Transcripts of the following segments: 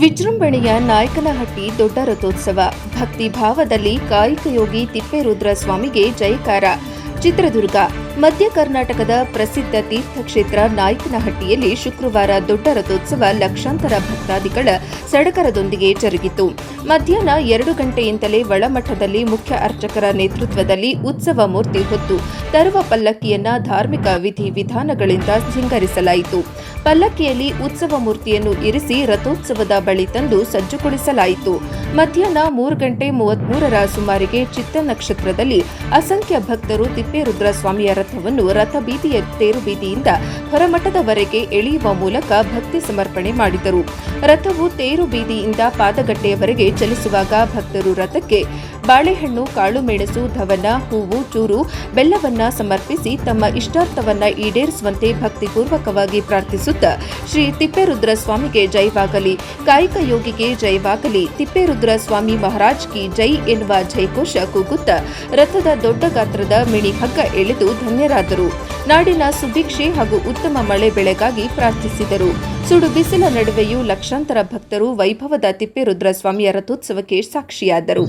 ವಿಜೃಂಭಣೆಯ ನಾಯಕನಹಟ್ಟಿ ದೊಡ್ಡ ರಥೋತ್ಸವ. ಭಕ್ತಿ ಭಾವದಲ್ಲಿ ಕಾಯಿಕಯೋಗಿ ತಿಪ್ಪೇರುದ್ರ ಸ್ವಾಮಿಗೆ ಜಯಕಾರ. ಚಿತ್ರದುರ್ಗ. ಮಧ್ಯ ಕರ್ನಾಟಕದ ಪ್ರಸಿದ್ಧ ತೀರ್ಥಕ್ಷೇತ್ರ ನಾಯಕನಹಟ್ಟಿಯಲ್ಲಿ ಶುಕ್ರವಾರ ದೊಡ್ಡ ರಥೋತ್ಸವ ಲಕ್ಷಾಂತರ ಭಕ್ತಾದಿಗಳ ಸಡಗರದೊಂದಿಗೆ ಜರುಗಿತು. ಮಧ್ಯಾಹ್ನ 2 ಗಂಟೆಯಿಂದಲೇ ಒಳಮಠದಲ್ಲಿ ಮುಖ್ಯ ಅರ್ಚಕರ ನೇತೃತ್ವದಲ್ಲಿ ಉತ್ಸವ ಮೂರ್ತಿ ಹೊತ್ತು ತರುವ ಪಲ್ಲಕ್ಕಿಯನ್ನ ಧಾರ್ಮಿಕ ವಿಧಿವಿಧಾನಗಳಿಂದ ಸಿಂಗರಿಸಲಾಯಿತು. ಪಲ್ಲಕ್ಕಿಯಲ್ಲಿ ಉತ್ಸವ ಮೂರ್ತಿಯನ್ನು ಇರಿಸಿ ರಥೋತ್ಸವದ ಬಳಿ ತಂದು ಸಜ್ಜುಗೊಳಿಸಲಾಯಿತು. ಮಧ್ಯಾಹ್ನ 3:33 ಸುಮಾರಿಗೆ ಚಿತ್ತ ನಕ್ಷತ್ರದಲ್ಲಿ ಅಸಂಖ್ಯ ಭಕ್ತರು ತಿಪ್ಪೇರುದ್ರ ಸ್ವಾಮಿಯ ರಥವನ್ನು ರಥಬೀದಿಯ ತೇರುಬೀದಿಯಿಂದ ಹೊರಮಠದವರೆಗೆ ಎಳೆಯುವ ಮೂಲಕ ಭಕ್ತಿ ಸಮರ್ಪಣೆ ಮಾಡಿದರು. ರಥವು ತೇರು ಬೀದಿಯಿಂದ ಪಾದಗಟ್ಟೆಯವರೆಗೆ ಚಲಿಸುವಾಗ ಭಕ್ತರು ರಥಕ್ಕೆ ಬಾಳೆಹಣ್ಣು, ಕಾಳುಮೆಣಸು, ಧವನ, ಹೂವು, ಚೂರು, ಬೆಲ್ಲವನ್ನ ಸಮರ್ಪಿಸಿ ತಮ್ಮ ಇಷ್ಟಾರ್ಥವನ್ನ ಈಡೇರಿಸುವಂತೆ ಭಕ್ತಿಪೂರ್ವಕವಾಗಿ ಪ್ರಾರ್ಥಿಸುತ್ತಾ ಶ್ರೀ ತಿಪ್ಪೇರುದ್ರ ಸ್ವಾಮಿಗೆ ಜಯವಾಗಲಿ, ಕಾಯಿಕ ಯೋಗಿಗೆ ಜಯವಾಗಲಿ, ತಿಪ್ಪೇರುದ್ರ ಸ್ವಾಮಿ ಮಹಾರಾಜ್ ಕಿ ಜೈ ಎನ್ನುವ ಜಯಘೋಷ ಕೂಗುತ್ತಾ ರಥದ ದೊಡ್ಡ ಗಾತ್ರದ ಮಿಣಿ ಹಗ್ಗ ಎಳೆದು ಧನ್ಯರಾದರು. ನಾಡಿನ ಸುಭಿಕ್ಷೆ ಹಾಗೂ ಉತ್ತಮ ಮಳೆ ಬೆಳೆಗಾಗಿ ಪ್ರಾರ್ಥಿಸಿದರು. ಸುಡು ಬಿಸಿಲ ನಡುವೆಯೂ ಲಕ್ಷಾಂತರ ಭಕ್ತರು ವೈಭವದ ತಿಪ್ಪೇರುದ್ರ ಸ್ವಾಮಿಯ ರಥೋತ್ಸವಕ್ಕೆ ಸಾಕ್ಷಿಯಾದರು.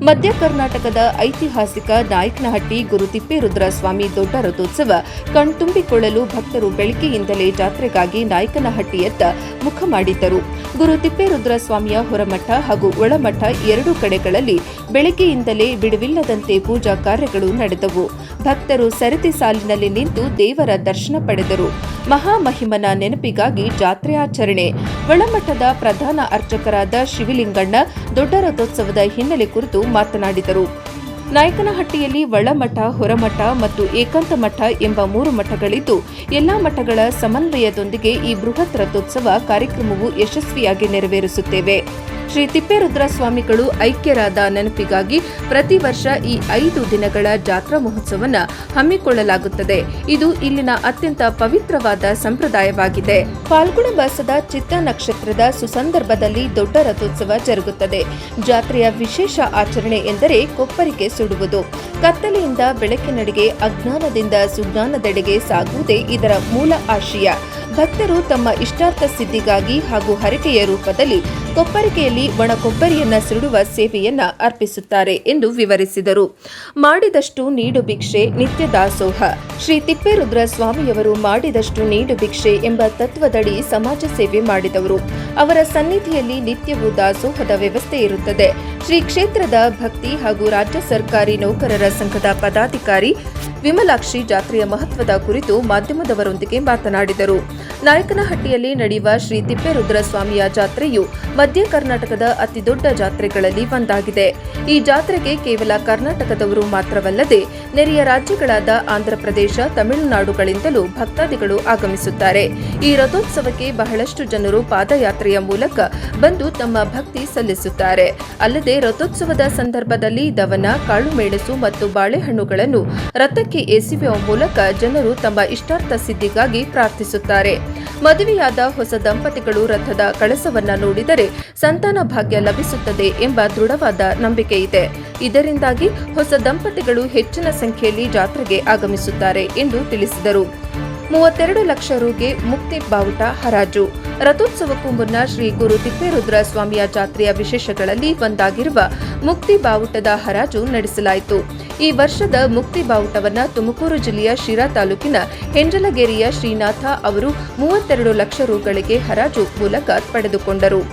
ಮಧ್ಯ ಕರ್ನಾಟಕದ ಐತಿಹಾಸಿಕ ನಾಯಕನಹಟ್ಟಿ ಗುರು ತಿಪ್ಪೇರುದ್ರ ಸ್ವಾಮಿ ದೊಡ್ಡ ರಥೋತ್ಸವ ಕಣ್ತುಂಬಿಕೊಳ್ಳಲು ಭಕ್ತರು ಬೆಳಗ್ಗೆಯಿಂದಲೇ ಜಾತ್ರೆಗಾಗಿ ನಾಯಕನಹಟ್ಟಿಯತ್ತ ಮುಖ ಮಾಡಿದ್ದರು. ಗುರು ತಿಪ್ಪೇರುದ್ರ ಸ್ವಾಮಿಯ ಹೊರಮಠ ಹಾಗೂ ಒಳಮಠ 2 ಕಡೆಗಳಲ್ಲಿ ಬೆಳಗ್ಗೆಯಿಂದಲೇ ಬಿಡುವಿಲ್ಲದಂತೆ ಪೂಜಾ ಕಾರ್ಯಗಳು ನಡೆದವು. ಭಕ್ತರು ಸರತಿ ಸಾಲಿನಲ್ಲಿ ನಿಂತು ದೇವರ ದರ್ಶನ ಪಡೆದರು. ಮಹಾಮಹಿಮನ ನೆನಪಿಗಾಗಿ ಜಾತ್ರೆ ಆಚರಣೆ. ಒಳಮಠದ ಪ್ರಧಾನ ಅರ್ಚಕರಾದ ಶಿವಲಿಂಗಣ್ಣ ದೊಡ್ಡ ರಥೋತ್ಸವದ ಹಿನ್ನೆಲೆ ಕುರಿತು ಮಾತನಾಡಿದರು. ನಾಯಕನಹಟ್ಟಿಯಲ್ಲಿ ಒಳಮಠ, ಹೊರಮಠ ಮತ್ತು ಏಕಾಂತ ಮಠ ಎಂಬ 3 ಮಠಗಳಿದ್ದು ಎಲ್ಲಾ ಮಠಗಳ ಸಮನ್ವಯದೊಂದಿಗೆ ಈ ಬೃಹತ್ ರಥೋತ್ಸವ ಕಾರ್ಯಕ್ರಮವು ಯಶಸ್ವಿಯಾಗಿ ನೆರವೇರಿಸುತ್ತೇವೆ. ಶ್ರೀ ತಿಪ್ಪೇರುದ್ರ ಸ್ವಾಮಿಗಳು ಐಕ್ಯರಾದ ನೆನಪಿಗಾಗಿ ಪ್ರತಿ ವರ್ಷ ಈ 5 ದಿನಗಳ ಜಾತ್ರಾ ಮಹೋತ್ಸವವನ್ನು ಹಮ್ಮಿಕೊಳ್ಳಲಾಗುತ್ತದೆ. ಇದು ಇಲ್ಲಿನ ಅತ್ಯಂತ ಪವಿತ್ರವಾದ ಸಂಪ್ರದಾಯವಾಗಿದೆ. ಫಾಲ್ಗುಣ ಮಾಸದ ಚಿತ್ತ ನಕ್ಷತ್ರದ ಸುಸಂದರ್ಭದಲ್ಲಿ ದೊಡ್ಡ ರಥೋತ್ಸವ ಜರುಗುತ್ತದೆ. ಜಾತ್ರೆಯ ವಿಶೇಷ ಆಚರಣೆ ಎಂದರೆ ಕೊಪ್ಪರಿಗೆ ಸುಡುವುದು. ಕತ್ತಲೆಯಿಂದ ಬೆಳಕಿನೆಡೆಗೆ, ಅಜ್ಞಾನದಿಂದ ಸುಜ್ಞಾನದೆಡೆಗೆ ಸಾಗುವುದೇ ಇದರ ಮೂಲ ಆಶಯ. ಭಕ್ತರು ತಮ್ಮ ಇಷ್ಟಾರ್ಥ ಸಿದ್ಧಿಗಾಗಿ ಹಾಗೂ ಹರಕೆಯ ರೂಪದಲ್ಲಿ ಕೊಪ್ಪರಿಕೆಯಲ್ಲಿ ಒಣ ಕೊಬ್ಬರಿಯನ್ನ ಸುಡುವ ಸೇವೆಯನ್ನ ಅರ್ಪಿಸುತ್ತಾರೆ ಎಂದು ವಿವರಿಸಿದರು. ಮಾಡಿದಷ್ಟು ನೀಡು ಭಿಕ್ಷೆ, ನಿತ್ಯ ದಾಸೋಹ. ಶ್ರೀ ತಿಪ್ಪೇರುದ್ರ ಸ್ವಾಮಿಯವರು ಮಾಡಿದಷ್ಟು ನೀಡು ಭಿಕ್ಷೆ ಎಂಬ ತತ್ವದಡಿ ಸಮಾಜ ಸೇವೆ ಮಾಡಿದವರು. ಅವರ ಸನ್ನಿಧಿಯಲ್ಲಿ ನಿತ್ಯವೂ ದಾಸೋಹದ ವ್ಯವಸ್ಥೆ ಇರುತ್ತದೆ. ಶ್ರೀ ಕ್ಷೇತ್ರದ ಭಕ್ತಿ ಹಾಗೂ ರಾಜ್ಯ ಸರ್ಕಾರಿ ನೌಕರರ ಸಂಘದ ಪದಾಧಿಕಾರಿ ವಿಮಲಾಕ್ಷಿ ಜಾತ್ರೆಯ ಮಹತ್ವದ ಕುರಿತು ಮಾಧ್ಯಮದವರೊಂದಿಗೆ ಮಾತನಾಡಿದರು. ನಾಯಕನಹಟ್ಟಿಯಲ್ಲಿ ನಡೆಯುವ ಶ್ರೀ ತಿಪ್ಪೇರುದ್ರ ಸ್ವಾಮಿಯ ಜಾತ್ರೆಯು ಮಧ್ಯ ಕರ್ನಾಟಕದ ಅತಿದೊಡ್ಡ ಜಾತ್ರೆಗಳಲ್ಲಿ ಒಂದಾಗಿದೆ. ಈ ಜಾತ್ರೆಗೆ ಕೇವಲ ಕರ್ನಾಟಕದವರು ಮಾತ್ರವಲ್ಲದೆ ನೆರೆಯ ರಾಜ್ಯಗಳಾದ ಆಂಧ್ರಪ್ರದೇಶ, ತಮಿಳುನಾಡುಗಳಿಂದಲೂ ಭಕ್ತಾದಿಗಳು ಆಗಮಿಸುತ್ತಾರೆ. ಈ ರಥೋತ್ಸವಕ್ಕೆ ಬಹಳಷ್ಟು ಜನರು ಪಾದಯಾತ್ರೆಯ ಮೂಲಕ ಬಂದು ತಮ್ಮ ಭಕ್ತಿ ಸಲ್ಲಿಸುತ್ತಾರೆ. ಅಲ್ಲದೆ ರಥೋತ್ಸವದ ಸಂದರ್ಭದಲ್ಲಿ ದವನ, ಕಾಳುಮೆಣಸು ಮತ್ತು ಬಾಳೆಹಣ್ಣುಗಳನ್ನು ರಥಕ್ಕೆ ಎಸೆಯುವ ಮೂಲಕ ಜನರು ತಮ್ಮ ಇಷ್ಟಾರ್ಥ ಸಿದ್ಧಿಗಾಗಿ ಪ್ರಾರ್ಥಿಸುತ್ತಾರೆ. ಮದುವೆಯಾದ ಹೊಸ ದಂಪತಿಗಳು ರಥದ ಕಳಸವನ್ನ ನೋಡಿದರೆ ಸಂತಾನ ಭಾಗ್ಯ ಲಭಿಸುತ್ತದೆ ಎಂಬ ದೃಢವಾದ ನಂಬಿಕೆ ಇದೆ. ಇದರಿಂದಾಗಿ ಹೊಸ ದಂಪತಿಗಳು ಹೆಚ್ಚಿನ ಸಂಖ್ಯೆಯಲ್ಲಿ ಜಾತ್ರೆಗೆ ಆಗಮಿಸುತ್ತಾರೆ ಎಂದು ತಿಳಿಸಿದರು. 32 ಲಕ್ಷ ರುಗೆ ಮುಕ್ತಿ ಬಾವುಟ ಹರಾಜು. ರಥೋತ್ಸವಕ್ಕೂ ಮುನ್ನ ಶ್ರೀ ಗುರು ತಿಪ್ಪೇರುದ್ರ ಸ್ವಾಮಿಯ ಜಾತ್ರೆಯ ವಿಶೇಷಗಳಲ್ಲಿ ಒಂದಾಗಿರುವ ಮುಕ್ತಿ ಬಾವುಟದ ಹರಾಜು ನಡೆಸಲಾಯಿತು. ಈ ವರ್ಷದ ಮುಕ್ತಿ ಬಾವುಟವನ್ನು ತುಮಕೂರು ಜಿಲ್ಲೆಯ ಶಿರಾ ತಾಲೂಕಿನ ಹೆಂಜಲಗೇರಿಯ ಶ್ರೀನಾಥ ಅವರು 32 ಲಕ್ಷ ರುಗಳಿಗೆ ಹರಾಜು ಮೂಲಕ ಪಡೆದುಕೊಂಡರು.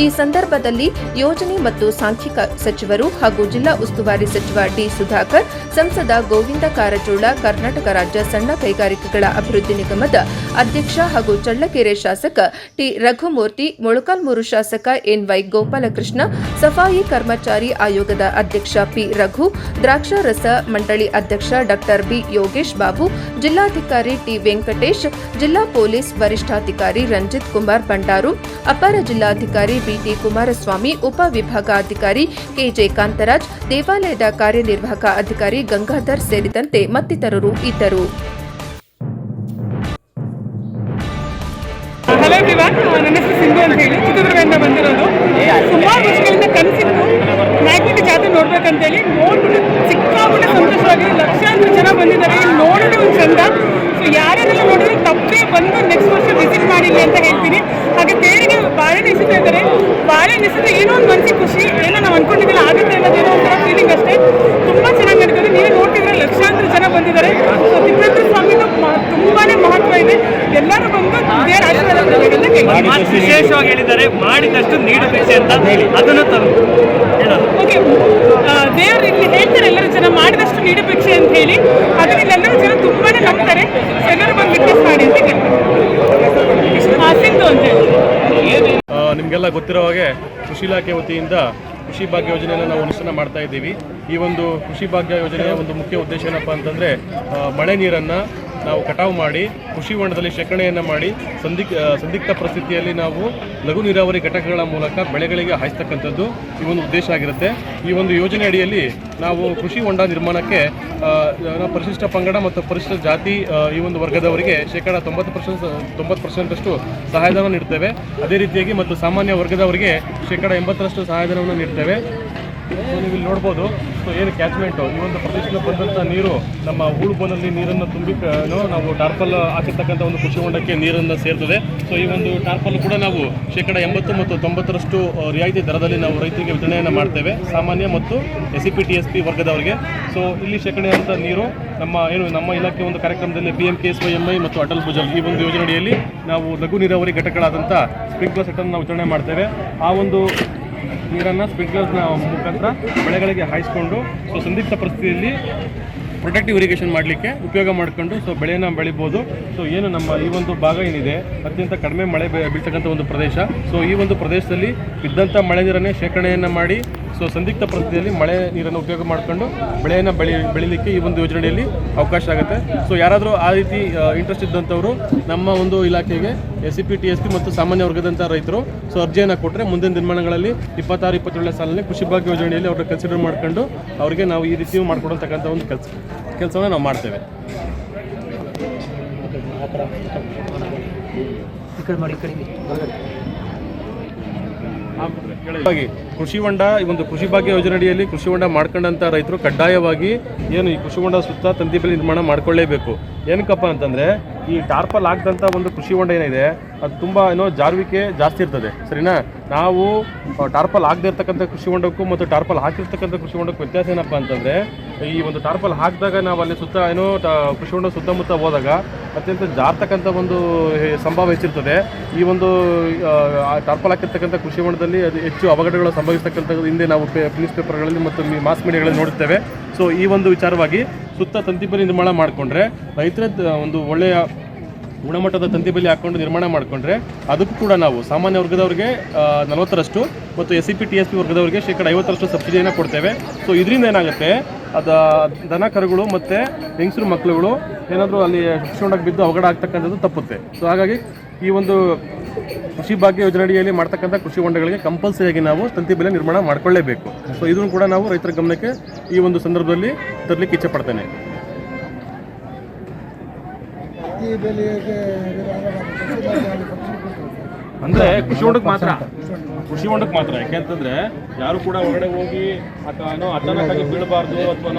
ಈ ಸಂದರ್ಭದಲ್ಲಿ ಯೋಜನೆ ಮತ್ತು ಸಾಂಖ್ಯಿಕ ಸಚಿವರು ಹಾಗೂ ಜಿಲ್ಲಾ ಉಸ್ತುವಾರಿ ಸಚಿವ ಡಿ ಸುಧಾಕರ್, ಸಂಸದ ಗೋವಿಂದ ಕಾರಜೋಳ, ಕರ್ನಾಟಕ ರಾಜ್ಯ ಸಣ್ಣ ಕೈಗಾರಿಕೆಗಳ ಅಭಿವೃದ್ಧಿ ನಿಗಮದ ಅಧ್ಯಕ್ಷ ಹಾಗೂ ಚಳ್ಳಕೆರೆ ಶಾಸಕ ಟಿ ರಘುಮೂರ್ತಿ, ಮೊಳಕಾಲ್ಮೂರು ಶಾಸಕ ಎನ್ವೈ ಗೋಪಾಲಕೃಷ್ಣ, ಸಫಾಯಿ ಕರ್ಮಚಾರಿ ಆಯೋಗದ ಅಧ್ಯಕ್ಷ ಪಿ ರಘು, ದ್ರಾಕ್ಷಾರಸ ಮಂಡಳಿ ಅಧ್ಯಕ್ಷ ಡಾ ಬಿ ಯೋಗೇಶ್ ಬಾಬು, ಜಿಲ್ಲಾಧಿಕಾರಿ ಟಿ ವೆಂಕಟೇಶ್, ಜಿಲ್ಲಾ ಪೊಲೀಸ್ ವರಿಷ್ಠಾಧಿಕಾರಿ ರಂಜಿತ್ ಕುಮಾರ್ ಬಂಡಾರು, ಅಪರ ಜಿಲ್ಲಾಧಿಕಾರಿ ಬಿಟಿ ಕುಮಾರಸ್ವಾಮಿ, ಉಪವಿಭಾಗಾಧಿಕಾರಿ ಕೆಜೆ ಕಾಂತರಾಜ್, ದೇವಾಲಯದ ಕಾರ್ಯನಿರ್ವಾಹಕ ಅಧಿಕಾರಿ ಗಂಗಾಧರ್ ಸೇರಿದಂತೆ ಮತ್ತಿತರರು ಇದ್ದರು. ಹಲೋ ಎವ್ರಿವನ್, ನನ್ನ ಹೆಸರು ಸಿಂಧು ಅಂತ ಹೇಳಿ ಚಿತ್ರದುರ್ಗದಿಂದ ಬಂದಿರೋದು. ಸುಮಾರು ವರ್ಷಗಳಿಂದ ಕನಸಿತ್ತು ನಾಯಕನಹಟ್ಟಿ ಜಾತ್ರೆ ನೋಡ್ಬೇಕಂತೇಳಿ. ನೋಡ್ಬಿಟ್ಟು ಸಿಕ್ಕಾಬಿಟ್ಟು ಸಂತೋಷವಾಗಿ ಲಕ್ಷಾಂತರ ಜನ ಬಂದಿದ್ದಾರೆ. ಇಲ್ಲಿ ನೋಡೋದು ಒಂದು ಚಂದ. ಸೊ ಯಾರೆಲ್ಲ ನೋಡಿದ್ರೆ ತಪ್ಪೇ ಬಂದು ನೆಕ್ಸ್ಟ್ ವರ್ಷ ವಿಸಿಟ್ ಮಾಡಿಲ್ಲ ಅಂತ ಹೇಳ್ತೀನಿ. ಹಾಗೆ ತೇರಿಗೆ ಬಾಳೆಹಣ್ಣು ಎಸಿತಾ ಇದ್ದಾರೆ. ನಿಲ್ಲಿಸಿದ್ರೆ ಏನೋ ಒಂದು ಮನಸ್ಸಿಗೆ ಖುಷಿ, ಏನೋ ನಾವು ಅನ್ಕೊಂಡಿದ್ದಿಲ್ಲ ಆಗುತ್ತೆ ಅನ್ನೋದೇನೋ ಒಂಥರ ಫೀಲಿಂಗ್ ಅಷ್ಟೇ. ತುಂಬಾ ಚೆನ್ನಾಗಿ ನಡೀತದೆ. ನೀವೇ ನೋಡ್ತಿದ್ರೆ ಲಕ್ಷಾಂತರ ಜನ ಬಂದಿದ್ದಾರೆ. ಸೊ ತಿಪ್ಪೇರುದ್ರ ಸ್ವಾಮಿದು ತುಂಬಾನೇ ಮಹತ್ವ ಇದೆ. ಎಲ್ಲರೂ ಬಂದು ದೇವರ ಆಶೀರ್ವಾದ ಪಡೆಯಬೇಕಂತ ಕೇಳ್ತೀನಿ. ವಿಶೇಷವಾಗಿ ಹೇಳಿದ್ದಾರೆ, ಮಾಡಿದಷ್ಟು ನೀಡಬೇಕು ಅಂತ ಅದನ್ನು ಹೇಳೋದು. ಓಕೆ, ದೇವರು ಇಲ್ಲಿ ಹೇಳ್ತಾರೆ ಎಲ್ಲರೂ ಜನ ಮಾಡಿದಷ್ಟು ನೀಡಬೇಕು ಅಂತ ಹೇಳಿ. ಅದನ್ನ ಇಲ್ಲೆಲ್ಲರೂ ಜನ ತುಂಬಾನೇ ನಂಬ್ತಾರೆ. ಎಲ್ಲರೂ ಬಂದು ವಿಟ್ನೆಸ್ ಮಾಡಿ ಅಂತ ಕೇಳ್ತಾರೆ. ಸಿಂಧು ಅಂತ ಹೇಳಿ ನಿಮಗೆಲ್ಲ ಗೊತ್ತಿರೋ ಹಾಗೆ ಕೃಷಿ ಇಲಾಖೆ ವತಿಯಿಂದ ಕೃಷಿ ಭಾಗ್ಯ ಯೋಜನೆಯನ್ನು ನಾವು ಅನುಷ್ಠಾನ ಮಾಡ್ತಾ ಇದ್ದೀವಿ. ಈ ಒಂದು ಕೃಷಿ ಭಾಗ್ಯ ಯೋಜನೆಯ ಒಂದು ಮುಖ್ಯ ಉದ್ದೇಶ ಏನಪ್ಪ ಅಂತಂದರೆ ಮಳೆ ನೀರನ್ನು ನಾವು ಕಟಾವು ಮಾಡಿ ಕೃಷಿ ಹೊಂಡದಲ್ಲಿ ಶೇಖರಣೆಯನ್ನು ಮಾಡಿ ಸಂದಿಗ್ಧ ಪರಿಸ್ಥಿತಿಯಲ್ಲಿ ನಾವು ಲಘು ನೀರಾವರಿ ಘಟಕಗಳ ಮೂಲಕ ಬೆಳೆಗಳಿಗೆ ಹಾಯಿಸ್ತಕ್ಕಂಥದ್ದು ಈ ಒಂದು ಉದ್ದೇಶ ಆಗಿರುತ್ತೆ. ಈ ಒಂದು ಯೋಜನೆ ಅಡಿಯಲ್ಲಿ ನಾವು ಕೃಷಿ ಹೊಂಡ ನಿರ್ಮಾಣಕ್ಕೆ ಪರಿಶಿಷ್ಟ ಪಂಗಡ ಮತ್ತು ಪರಿಶಿಷ್ಟ ಜಾತಿ ಈ ಒಂದು ವರ್ಗದವರಿಗೆ ಶೇಕಡ 90% ಸಹಾಯಧನ ನೀಡ್ತೇವೆ. ಅದೇ ರೀತಿಯಾಗಿ ಮತ್ತು ಸಾಮಾನ್ಯ ವರ್ಗದವರಿಗೆ ಶೇಕಡ 80% ಸಹಾಯಧನವನ್ನು ನೀಡ್ತೇವೆ. ನೀವು ಇಲ್ಲಿ ನೋಡ್ಬೋದು. ಸೊ ಏನು ಕ್ಯಾಚ್ಮೆಂಟು ಈ ಒಂದು ಪ್ರದೇಶದಲ್ಲಿ ಬಂದಂಥ ನೀರು ನಮ್ಮ ಹೂಳುಬೋನಲ್ಲಿ ನೀರನ್ನು ತುಂಬಿ ನಾವು ಟಾರ್ಪಲ್ ಹಾಕಿರ್ತಕ್ಕಂಥ ಒಂದು ಕೃಷಿ ಹೊಂಡಕ್ಕೆ ನೀರನ್ನು ಸೇರ್ತದೆ. ಸೊ ಈ ಒಂದು ಟಾರ್ಪಲ್ ಕೂಡ ನಾವು ಶೇಕಡ 80 ಮತ್ತು 90% ರಿಯಾಯಿತಿ ದರದಲ್ಲಿ ನಾವು ರೈತರಿಗೆ ವಿತರಣೆಯನ್ನು ಮಾಡ್ತೇವೆ, ಸಾಮಾನ್ಯ ಮತ್ತು SCP TSP ವರ್ಗದವರಿಗೆ. ಸೊ ಇಲ್ಲಿ ಶೇಖರಣೆಯಾದಂಥ ನೀರು ನಮ್ಮ ಇಲಾಖೆ ಒಂದು ಕಾರ್ಯಕ್ರಮದಲ್ಲಿ PMKSYMI ಮತ್ತು ಅಟಲ್ ಭುಜಲ್ ಈ ಒಂದು ಯೋಜನೆಯಲ್ಲಿ ನಾವು ಲಘು ನೀರಾವರಿ ಘಟಕಗಳಾದಂಥ ಸ್ಪ್ರಿಂಕ್ಲರ್ ಸೆಟ್ಟನ್ನು ನಾವು ವಿತರಣೆ ಮಾಡ್ತೇವೆ. ಆ ಒಂದು ನೀರನ್ನು ಸ್ಪ್ರಿಂಕ್ಲರ್ಸ್ನ ಮುಖಾಂತರ ಬೆಳೆಗಳಿಗೆ ಹಾಯಿಸ್ಕೊಂಡು ಸೊ ಸಂದಿಗ್ಧ ಪರಿಸ್ಥಿತಿಯಲ್ಲಿ ಪ್ರೊಟೆಕ್ಟಿವ್ ಇರಿಗೇಷನ್ ಮಾಡಲಿಕ್ಕೆ ಉಪಯೋಗ ಮಾಡಿಕೊಂಡು ಸೊ ಬೆಳೆಯನ್ನು ಬೆಳಿಬೋದು. ಸೊ ಏನು ನಮ್ಮ ಈ ಒಂದು ಭಾಗ ಏನಿದೆ ಅತ್ಯಂತ ಕಡಿಮೆ ಮಳೆ ಬೀಳ್ತಕ್ಕಂಥ ಒಂದು ಪ್ರದೇಶ. ಸೊ ಈ ಒಂದು ಪ್ರದೇಶದಲ್ಲಿ ಬಿದ್ದಂಥ ಮಳೆ ನೀರನ್ನೇ ಶೇಖರಣೆಯನ್ನು ಮಾಡಿ ಸೊ ಸಂದಿಗ್ಧ ಪರಿಸ್ಥಿತಿಯಲ್ಲಿ ಮಳೆ ನೀರನ್ನು ಉಪಯೋಗ ಮಾಡಿಕೊಂಡು ಬೆಳೆಯನ್ನು ಬೆಳಿಲಿಕ್ಕೆ ಈ ಒಂದು ಯೋಜನೆಯಲ್ಲಿ ಅವಕಾಶ ಆಗುತ್ತೆ. ಸೊ ಯಾರಾದರೂ ಆ ರೀತಿ ಇಂಟ್ರೆಸ್ಟ್ ಇದ್ದಂಥವರು ನಮ್ಮ ಒಂದು ಇಲಾಖೆಗೆ SCP TSP ಮತ್ತು ಸಾಮಾನ್ಯ ವರ್ಗದಂಥ ರೈತರು ಸೊ ಅರ್ಜಿಯನ್ನು ಕೊಟ್ಟರೆ ಮುಂದಿನ ದಿನಮಾನಗಳಲ್ಲಿ 26-27 ಸಾಲಿನಲ್ಲಿ ಕೃಷಿ ಭಾಗ್ಯ ಯೋಜನೆಯಲ್ಲಿ ಅವ್ರನ್ನ ಕನ್ಸಿಡರ್ ಮಾಡ್ಕೊಂಡು ಅವರಿಗೆ ನಾವು ಈ ರೀತಿ ಮಾಡಿಕೊಡತಕ್ಕಂಥ ಒಂದು ಕೆಲಸವನ್ನು ನಾವು ಮಾಡ್ತೇವೆ. ಕೃಷಿ ಹೊಂಡ ಈ ಒಂದು ಕೃಷಿ ಭಾಗ್ಯ ಯೋಜನೆ ಅಡಿಯಲ್ಲಿ ಕೃಷಿ ಹೊಂಡ ಮಾಡ್ಕೊಂಡಂಥ ರೈತರು ಕಡ್ಡಾಯವಾಗಿ ಏನು ಈ ಕೃಷಿ ಹೊಂಡ ಸುತ್ತ ತಂತಿ ಬೇಲಿ ನಿರ್ಮಾಣ ಮಾಡ್ಕೊಳ್ಳೇಬೇಕು. ಏನಕ್ಕಪ್ಪ ಅಂತಂದರೆ ಈ ಟಾರ್ಪಲ್ ಹಾಕಿದಂಥ ಒಂದು ಕೃಷಿ ಹೊಂಡ ಏನಿದೆ ಅದು ತುಂಬ ಜಾರುವಿಕೆ ಜಾಸ್ತಿ ಇರ್ತದೆ, ಸರಿನಾ. ನಾವು ಟಾರ್ಪಲ್ ಆಗದೆ ಇರ್ತಕ್ಕಂಥ ಕೃಷಿ ಹೊಂಡಕ್ಕೂ ಮತ್ತು ಟಾರ್ಪಲ್ ಹಾಕಿರ್ತಕ್ಕಂಥ ಕೃಷಿ ಹೊಂಡಕ್ಕೂ ವ್ಯತ್ಯಾಸ ಏನಪ್ಪ ಅಂತಂದರೆ ಈ ಒಂದು ಟಾರ್ಪಲ್ ಹಾಕಿದಾಗ ನಾವು ಅಲ್ಲಿ ಸುತ್ತ ಕೃಷಿ ಹೊಂಡ ಸುತ್ತಮುತ್ತ ಹೋದಾಗ ಅತ್ಯಂತ ಜಾರ್ತಕ್ಕಂಥ ಒಂದು ಸಂಭವ ಹೆಚ್ಚಿರ್ತದೆ. ಈ ಒಂದು ಟಾರ್ಪಲ್ ಹಾಕಿರ್ತಕ್ಕಂಥ ಕೃಷಿ ಹೊಂಡದಲ್ಲಿ ಅದು ಹೆಚ್ಚು ಅವಘಡಗಳು ಸಂಭವಿಸ್ತಕ್ಕಂಥದ್ದು ಹಿಂದೆ ನಾವು ನ್ಯೂಸ್ ಪೇಪರ್ಗಳಲ್ಲಿ ಮತ್ತು ಮಾಸ್ ಮೀಡಿಯಾಗಳಲ್ಲಿ ನೋಡುತ್ತೇವೆ. ಸೊ ಈ ಒಂದು ವಿಚಾರವಾಗಿ ಸುತ್ತ ತಂತಿಬೇಲಿ ನಿರ್ಮಾಣ ಮಾಡಿಕೊಂಡ್ರೆ ರೈತರ ಒಂದು ಒಳ್ಳೆಯ ಗುಣಮಟ್ಟದ ತಂತಿಬೇಲಿ ಹಾಕ್ಕೊಂಡು ನಿರ್ಮಾಣ ಮಾಡಿಕೊಂಡ್ರೆ ಅದಕ್ಕೂ ಕೂಡ ನಾವು ಸಾಮಾನ್ಯ ವರ್ಗದವರಿಗೆ 40% ಮತ್ತು SCP TSP ವರ್ಗದವರಿಗೆ ಶೇಕಡ 50% ಸಬ್ಸಿಡಿಯನ್ನು ಕೊಡ್ತೇವೆ. ಸೊ ಇದರಿಂದ ಏನಾಗುತ್ತೆ, ದನ ಕರುಗಳು ಮತ್ತು ಹೆಂಗಸರು ಮಕ್ಕಳುಗಳು ಏನಾದರೂ ಅಲ್ಲಿ ಕೃಷಿ ಹೊಂಡಕ್ಕೆ ಬಿದ್ದು ಅವಘಡ ಆಗ್ತಕ್ಕಂಥದ್ದು ತಪ್ಪುತ್ತೆ. ಸೊ ಹಾಗಾಗಿ ಈ ಒಂದು ಕೃಷಿ ಭಾಗ್ಯ ಯೋಜನೆ ಅಡಿಯಲ್ಲಿ ಮಾಡ್ತಕ್ಕಂಥ ಕೃಷಿ ಹೊಂಡಗಳಿಗೆ ಕಂಪಲ್ಸರಿಯಾಗಿ ನಾವು ತಂತಿಬೇಲಿ ನಿರ್ಮಾಣ ಮಾಡಿಕೊಳ್ಳೇಬೇಕು. ಸೊ ಇದನ್ನು ಕೂಡ ನಾವು ರೈತರ ಗಮನಕ್ಕೆ ಈ ಒಂದು ಸಂದರ್ಭದಲ್ಲಿ ತರಲಿಕ್ಕೆ ಇಚ್ಛೆ ಪಡ್ತೇನೆ. ಅಂದರೆ ಕೃಷಿ ಹೊಂಡಕ್ಕೆ ಮಾತ್ರ ಯಾಕೆಂತಂದ್ರೆ ಯಾರು ಕೂಡ ಹೊರಗಡೆ ಹೋಗಿ ಅಥವಾ ಅಚಾನಕ್ಕಾಗಿ ಬೀಳಬಾರ್ದು ಅಥವಾ